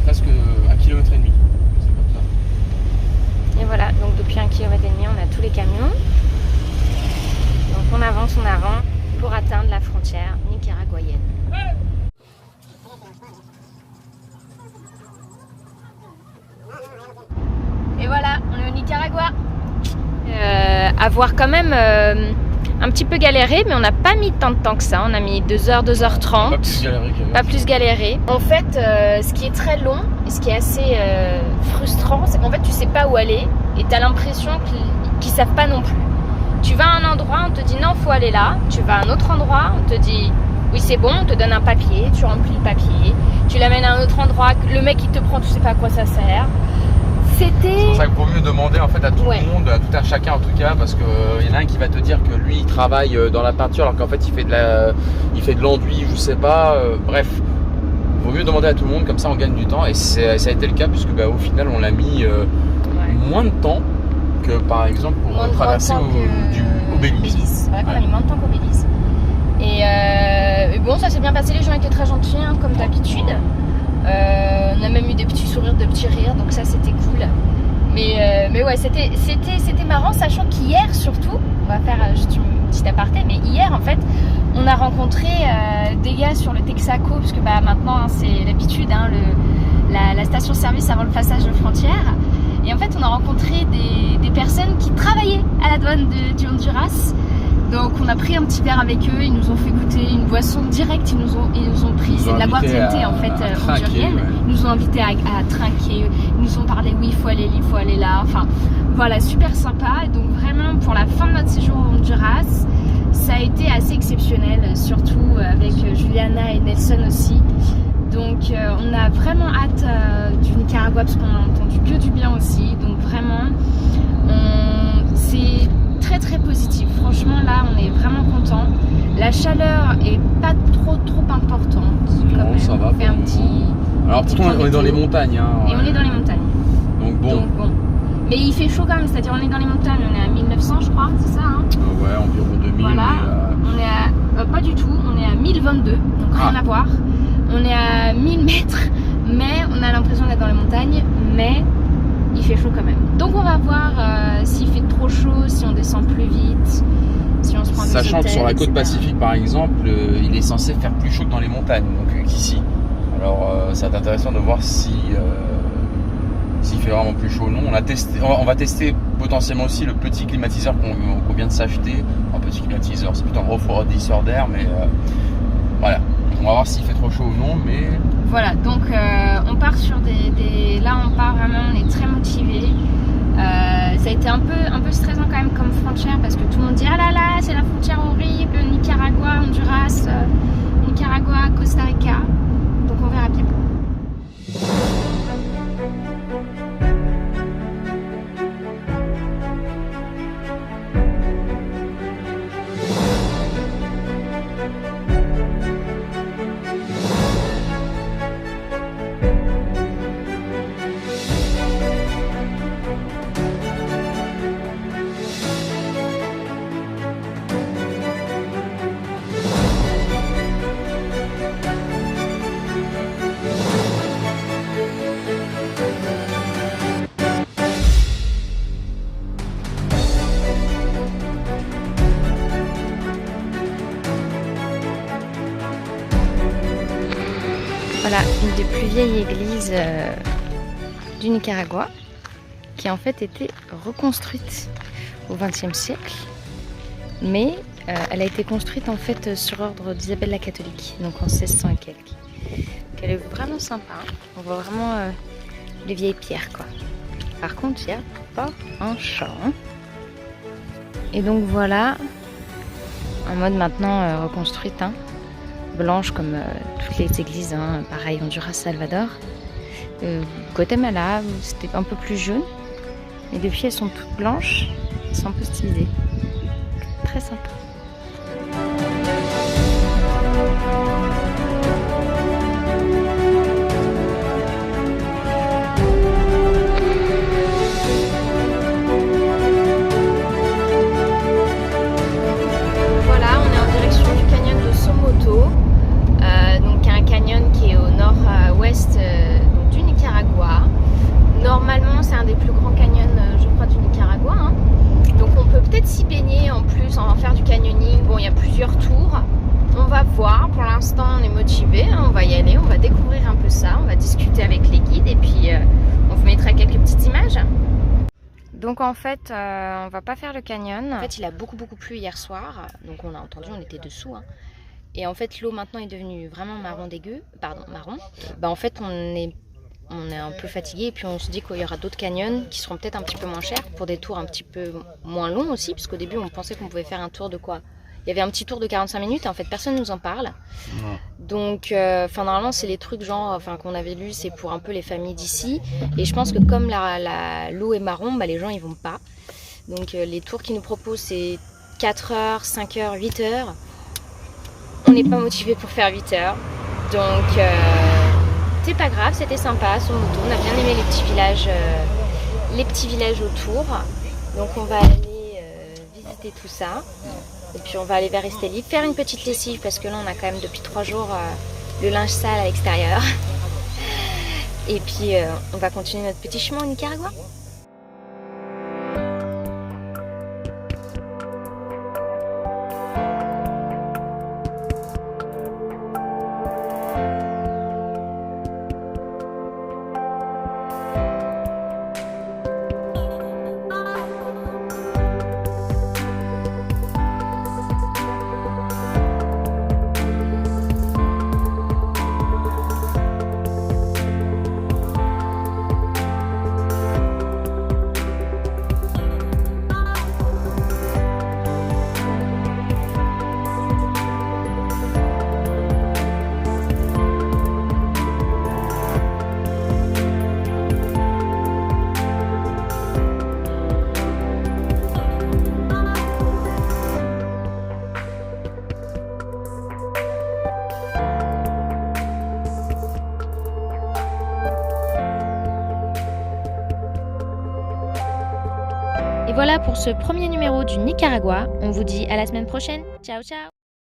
Presque 1,5 km. Et voilà, donc depuis 1,5 km, on a tous les camions. Donc on avance pour atteindre la frontière nicaraguayenne. Et voilà, on est au Nicaragua. À voir quand même un petit peu galéré, mais on n'a pas mis tant de temps que ça. On a mis 2h, 2h30. Pas plus galéré. En fait, ce qui est très long et ce qui est assez frustrant, c'est qu'en fait, tu sais pas où aller et tu as l'impression qu'ils savent pas non plus. Tu vas à un endroit, on te dit non, faut aller là. Tu vas à un autre endroit, on te dit oui, c'est bon, on te donne un papier, tu remplis le papier. Tu l'amènes à un autre endroit, le mec il te prend, tu sais pas à quoi ça sert. C'est pour ça qu'il vaut mieux demander en fait à tout le monde, à tout un chacun en tout cas, parce que y en a un qui va te dire que lui il travaille dans la peinture alors qu'en fait il fait de l'enduit, je sais pas, bref. Vaut mieux demander à tout le monde, comme ça on gagne du temps et ça a été le cas puisque au final on l'a mis moins de temps que par exemple pour traverser du Obélisque. C'est vrai qu'on a mis moins de temps qu'Obélisque. Et bon, ça s'est bien passé, les gens étaient très gentils comme d'habitude. On a même eu des petits sourires, de petits rires, donc ça c'était cool. Mais ouais, c'était marrant, sachant qu'hier surtout, on va faire juste une petite aparté, mais hier en fait, on a rencontré des gars sur le Texaco, parce que maintenant c'est l'habitude, la station-service avant le passage de frontière. Et en fait, on a rencontré des personnes qui travaillaient à la douane du Honduras. Donc on a pris un petit verre avec eux, ils nous ont fait goûter une boisson directe, ils nous ont pris, c'est de la boîte TNT en fait hondurienne. Ils nous ont invités à trinquer, ils nous ont parlé oui il faut aller là, enfin voilà, super sympa. Et donc vraiment pour la fin de notre séjour au Honduras, ça a été assez exceptionnel, surtout avec Juliana et Nelson aussi. Donc on a vraiment hâte du Nicaragua parce qu'on a entendu que du bien aussi, donc vraiment c'est très positif, franchement là on est vraiment content. La chaleur est pas trop importante. Non, ça va. Fait un petit. Alors pourtant on est dans les montagnes. Et on est dans les montagnes. Donc bon. Mais il fait chaud quand même, c'est-à-dire on est dans les montagnes, on est à 1900 je crois, c'est ça ouais, environ 2000. Voilà, on est à, pas du tout, on est à 1022, donc rien à voir. On est à 1000 mètres, mais on a l'impression d'être dans les montagnes, mais il fait chaud quand même. Donc on va voir s'il fait trop chaud, si on descend plus vite, si on se prend des hôtels, sachant que sur la côte etc. Pacifique par exemple, il est censé faire plus chaud que dans les montagnes qu'ici. Alors ça va être intéressant de voir s'il fait vraiment plus chaud ou non. On va tester potentiellement aussi le petit climatiseur qu'on vient de s'acheter. Un petit climatiseur, c'est plutôt un refroidisseur d'air, mais voilà. On va voir s'il fait trop chaud ou non, mais... Voilà, donc on part sur là on part vraiment, on est très motivés. Ça a été un peu stressant quand même comme frontière parce que tout le monde dit ah là là c'est la frontière horrible, Nicaragua, Honduras, Nicaragua, Costa Rica. Donc on verra bien. Voilà, une des plus vieilles églises du Nicaragua qui a en fait été reconstruite au XXe siècle, mais elle a été construite en fait sur ordre d'Isabelle la catholique, donc en 1600 et quelques. Elle est vraiment sympa, hein. On voit vraiment les vieilles pierres quoi. Par contre, il n'y a pas un chat. Hein. Et donc voilà, en mode maintenant reconstruite. Hein. Blanche comme toutes les églises, hein, pareil Honduras, Salvador. Guatemala, c'était un peu plus jaune. Et depuis elles sont toutes blanches, elles sont un peu stylisées. Très sympa. On va voir, pour l'instant on est motivé, on va y aller, on va découvrir un peu ça, on va discuter avec les guides et puis on vous mettra quelques petites images. Donc en fait, on va pas faire le canyon. En fait, il a beaucoup plu hier soir, donc on a entendu, on était dessous. Hein. Et en fait, l'eau maintenant est devenue vraiment marron dégueu, marron. Bah en fait, on est un peu fatigué et puis on se dit qu'il y aura d'autres canyons qui seront peut-être un petit peu moins chers pour des tours un petit peu moins longs aussi, parce qu'au début on pensait qu'on pouvait faire un tour de quoi? Il y avait un petit tour de 45 minutes et en fait personne nous en parle. Ouais. Donc normalement c'est les trucs genre qu'on avait lu, c'est pour un peu les familles d'ici. Et je pense que comme l'eau est marron, bah, les gens ils vont pas. Donc les tours qu'ils nous proposent c'est 4 heures, 5 heures, 8 heures. On n'est pas motivé pour faire 8 heures. Donc c'est pas grave, c'était sympa sur moto. On a bien aimé les petits villages autour. Donc on va aller visiter tout ça. Et puis on va aller vers Esteli, faire une petite lessive parce que là on a quand même depuis 3 jours le linge sale à l'extérieur. Et puis on va continuer notre petit chemin au Nicaragua. Et voilà pour ce premier numéro du Nicaragua. On vous dit à la semaine prochaine. Ciao ciao.